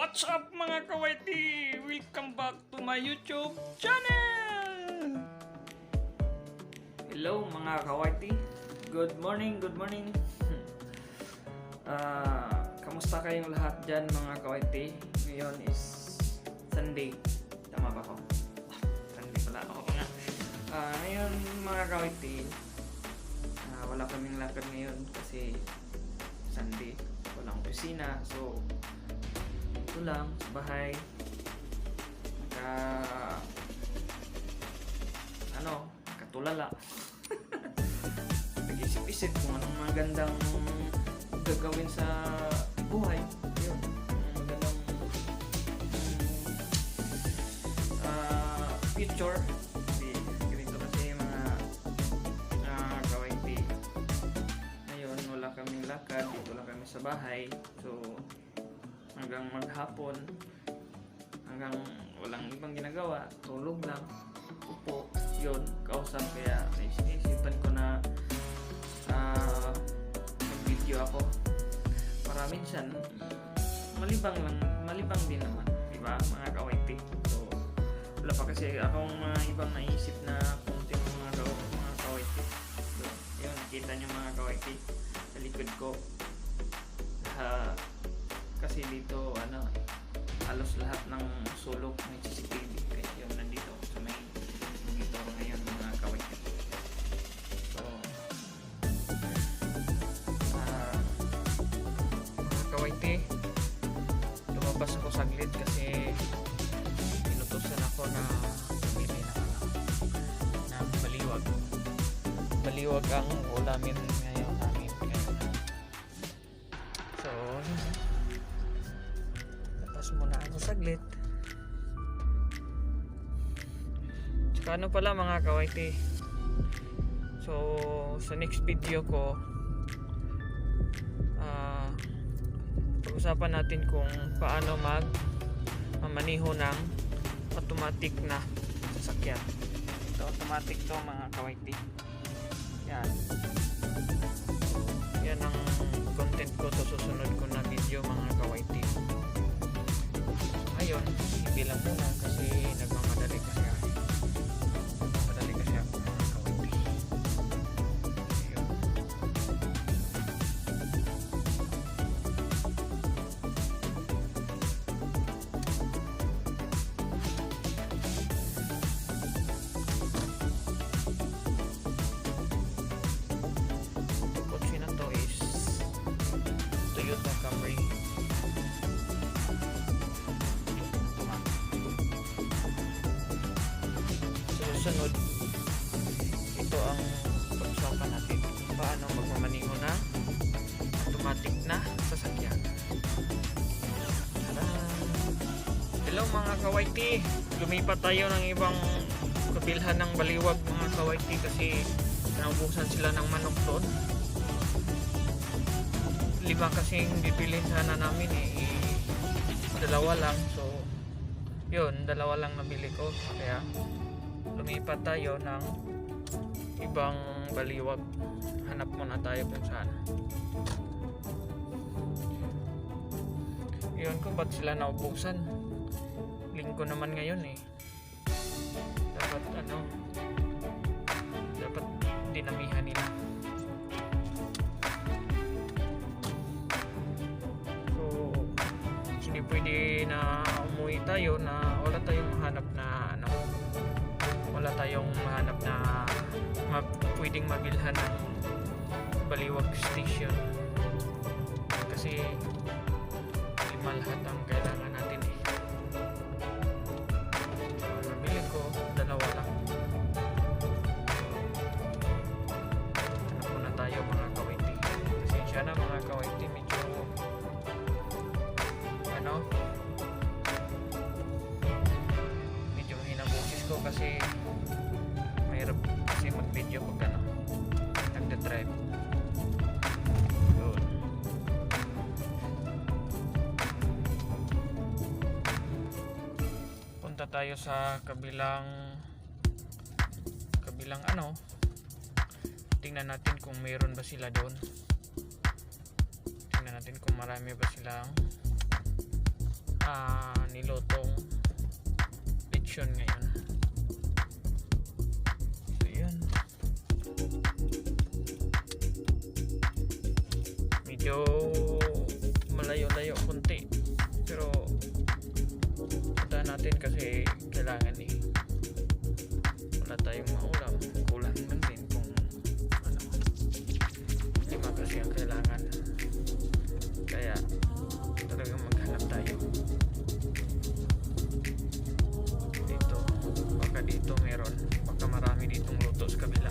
What's up mga kawaiti? Welcome back to my YouTube channel! Hello mga kawaiti. Good morning, good morning. Kamusta kayong lahat dyan mga kawaiti? Ngayon is Sunday. Tama ba ko? Sunday pala. Oo nga. Ngayon mga kawaiti, wala kaming lakad ngayon kasi Sunday. Walang opisina. So, ito lang sa bahay. Katulala. Nag-isip-isip kung anong magandang gagawin sa buhay. Yun. Magandang future. Ganito kasi mga kawaiti. Ngayon, wala kaming lakad. Dito lang kami sa bahay. So, hanggang maghapon, hanggang walang ibang ginagawa, tulog lang, upo, yun, kausap. Kaya naisipan ko na mag-video ako para minsan malibang din naman, diba mga kawaiti. So wala pa kasi akong ibang naisip na content mga kawaiti. So yun, nakita nyo mga kawaiti sa likod ko. Kasi dito halos lahat ng sulok may CCTV, kaya yun, nandito ako sa may monitor ngayon mga kawaiti. So mga kawaiti, lumabas ako saglit kasi inutusan ako na bumili ng baliwag ang ulamin ngayon namin. So muna ako saglit. Tsaka pala mga kawaiti, so sa next video ko pag-usapan natin kung paano mamaniho ng automatic na sasakyan. Ito automatic to mga kawaiti. Yan ang content ko sa susunod ko na video mga kawaiti. Ngayon, hindi lang muna kasi nagmamadali kasi ako. Madali kasi ako mga kawaiti. Ayun. Kotse na to is Toyota Camry. Sunod, ito ang pag-usapan natin kung paano magmamaniho na automatic na sasakyan. Hello mga kawaiti, lumipat tayo ng ibang kabilhan ng baliwag mga kawaiti kasi naubusan sila ng manok doon. 5 kasing bibilhin sana namin dalawa lang. So yun, 2 lang nabili ko, kaya lumipat tayo ng ibang baliwag. Hanap muna tayo kung saan. Yun, kung ba't sila naubusan. Linggo naman ngayon dapat dinamihan nila. So hindi pwede na umuwi tayo na wala tayong mahanap na pwedeng mabilhan ng baliwag station kasi 5 lahat ang kailangan natin nabili ko 2 lang. Hanap muna tayo mga kawaiti. Pasensya na mga kawaiti, medyo mahina boses ko kasi mahirap kasi mag-video pag nagda-drive. Yun. Punta tayo sa kabilang tingnan natin kung mayroon ba sila doon. Tingnan natin kung marami ba silang nilutong lechon ngayon. So yun, medyo malayo-layo kunti, pero punta natin kasi kailangan wala tayong maulam, kulang lang din kung ano, 5 kasi ang kailangan, kaya talagang maghanap tayo dito. Baka dito meron, baka marami ditong luto sa kabila,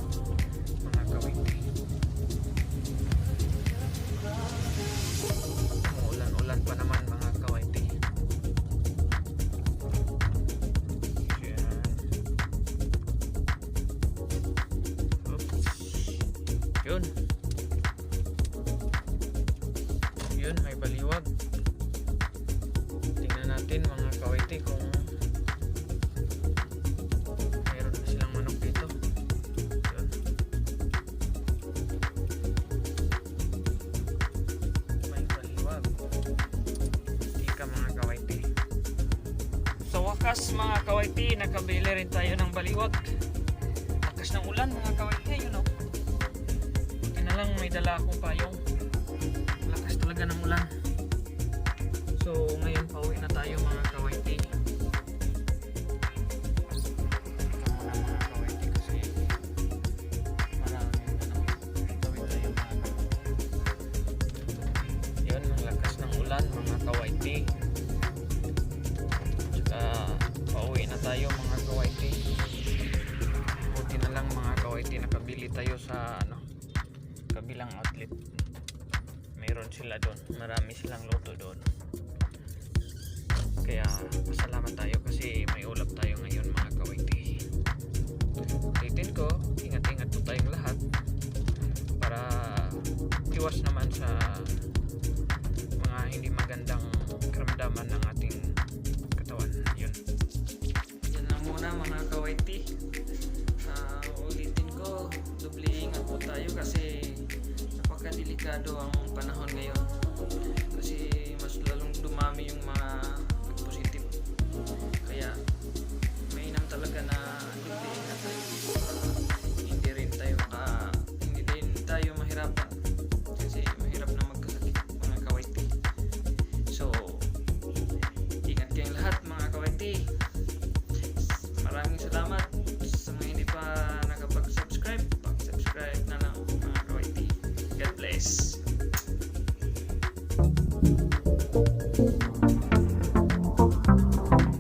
mga kawiti. Umuulan-ulan pa naman mga kawiti. Yan. Oops. Yun, may baliwag. Tingnan natin mga kawiti kung mayroon na silang manok dito. Yun. May baliwag. Ika mga kawiti. Sa wakas mga kawiti, nakabili rin tayo ng baliwag. Lakas ng ulan mga kawiti, yun o. Buti na lang may dala akong payong. Lakas talaga ng ulan. So ngayon pauwi na tayo mga kawiti. Muna mga kawiti kasi maraming gawin tayo mga kawiti. Yun, ang lakas ng ulan mga kawiti. Tsaka pauwi na tayo mga kawiti. Buti na lang mga kawiti, nakabili tayo sa kabilang outlet. Meron sila doon, marami silang luto doon, kaya pasalamat tayo kasi may ulap tayo ngayon mga kawiti. Ulitin ko, ingat-ingat po tayong lahat para iwas naman sa mga hindi magandang karamdaman ng ating katawan. Yun lang muna mga kawiti. Ulitin ko, doble ingat po tayo kasi napakadelikado ang panahon ngayon, kasi mas lalong dumami yung mga positive, kaya mainam talaga na doble ingat tayo para hindi rin tayo mahirapan, kasi mahirap na magkasakit mga kawiti. So ingat kayong lahat mga kawiti. Maraming salamat sa mga hindi pa nakapag-subscribe. Pag-subscribe na lang mga kawiti. God bless.